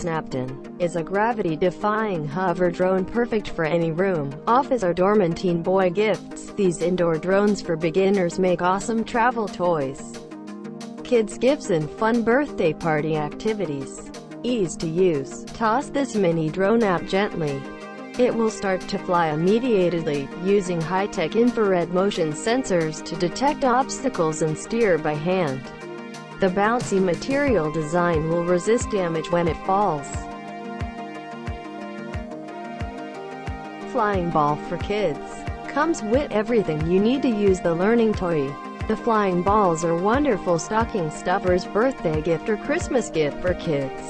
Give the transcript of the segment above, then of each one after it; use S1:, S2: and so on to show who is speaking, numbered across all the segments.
S1: SNAPTAIN is a gravity-defying hover drone perfect for any room, office or dorm and teen boy gifts. These indoor drones for beginners make awesome travel toys, kids gifts and fun birthday party activities. Ease to use. Toss this mini drone out gently. It will start to fly immediately, using high-tech infrared motion sensors to detect obstacles and steer by hand. The bouncy material design will resist damage when it falls. Flying ball for kids. Comes with everything you need to use the learning toy. The flying balls are wonderful stocking stuffers, birthday gift or Christmas gift for kids.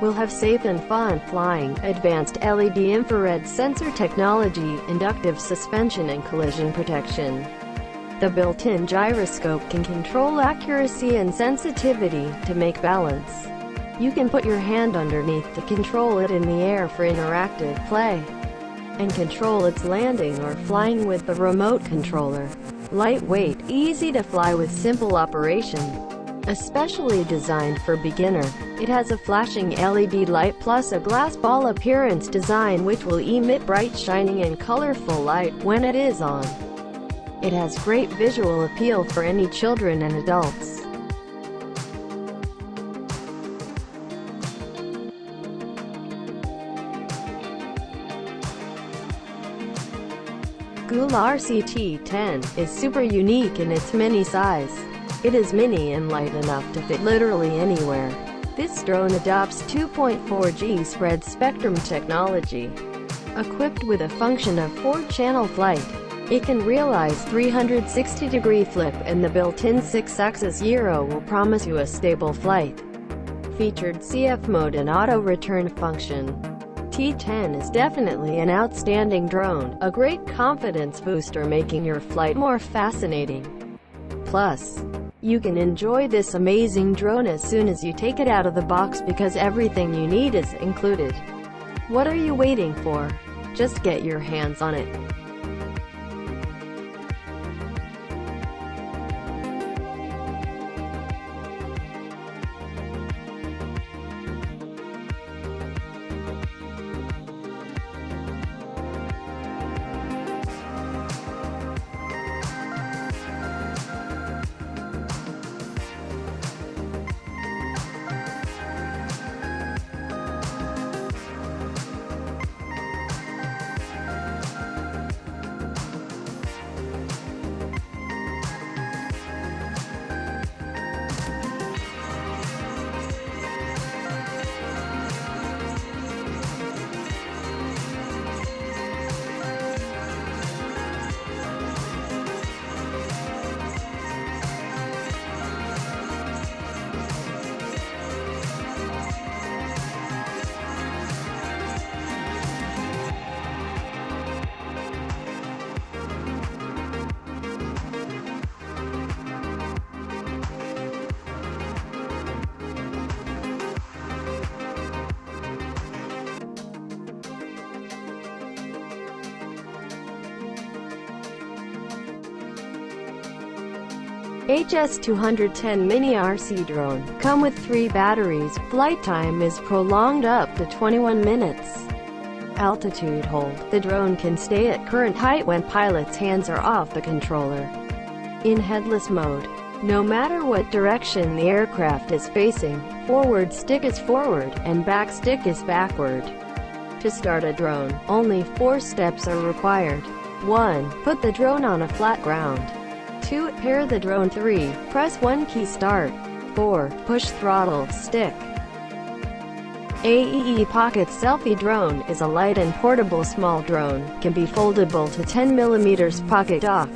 S1: Will have safe and fun flying, advanced LED infrared sensor technology, inductive suspension and collision protection. The built-in gyroscope can control accuracy and sensitivity to make balance. You can put your hand underneath to control it in the air for interactive play, and control its landing or flying with the remote controller. Lightweight, easy to fly with simple operation. Especially designed for beginner, it has a flashing LED light plus a glass ball appearance design which will emit bright, shining and colorful light when it is on. It has great visual appeal for any children and adults. GoolRC T10 is super unique in its mini size. It is mini and light enough to fit literally anywhere. This drone adopts 2.4G spread spectrum technology. Equipped with a function of 4-channel flight, it can realize 360-degree flip, and the built-in 6-axis gyro will promise you a stable flight. Featured CF mode and auto-return function. T10 is definitely an outstanding drone, a great confidence booster making your flight more fascinating. Plus, you can enjoy this amazing drone as soon as you take it out of the box because everything you need is included. What are you waiting for? Just get your hands on it. HS210 Mini RC drone. Come with 3 batteries. Flight time is prolonged up to 21 minutes. Altitude hold. The drone can stay at current height when pilot's hands are off the controller. In headless mode. No matter what direction the aircraft is facing, forward stick is forward, and back stick is backward. To start a drone, only 4 steps are required. 1. Put the drone on a flat ground. 2. Pair the drone. 3. Press 1 key start. 4. Push throttle stick. AEE Pocket Selfie drone is a light and portable small drone, can be foldable to 10mm pocket dock.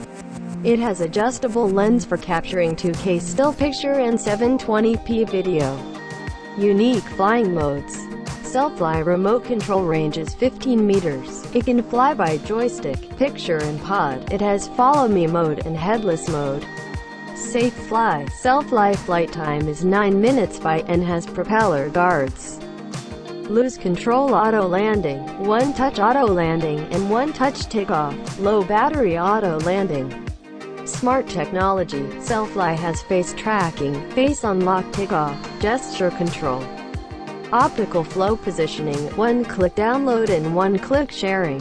S1: It has adjustable lens for capturing 2K still picture and 720p video. Unique flying modes. Selfie remote control range is 15 meters. It can fly by joystick, picture and pod. It has follow me mode and headless mode. Safe fly. Selfie flight time is 9 minutes and has propeller guards. Lose control auto landing, 1-touch auto landing and 1-touch takeoff. Low battery auto landing. Smart technology. Selfie has face tracking, face unlock takeoff, gesture control. Optical flow positioning, one-click download and one-click sharing.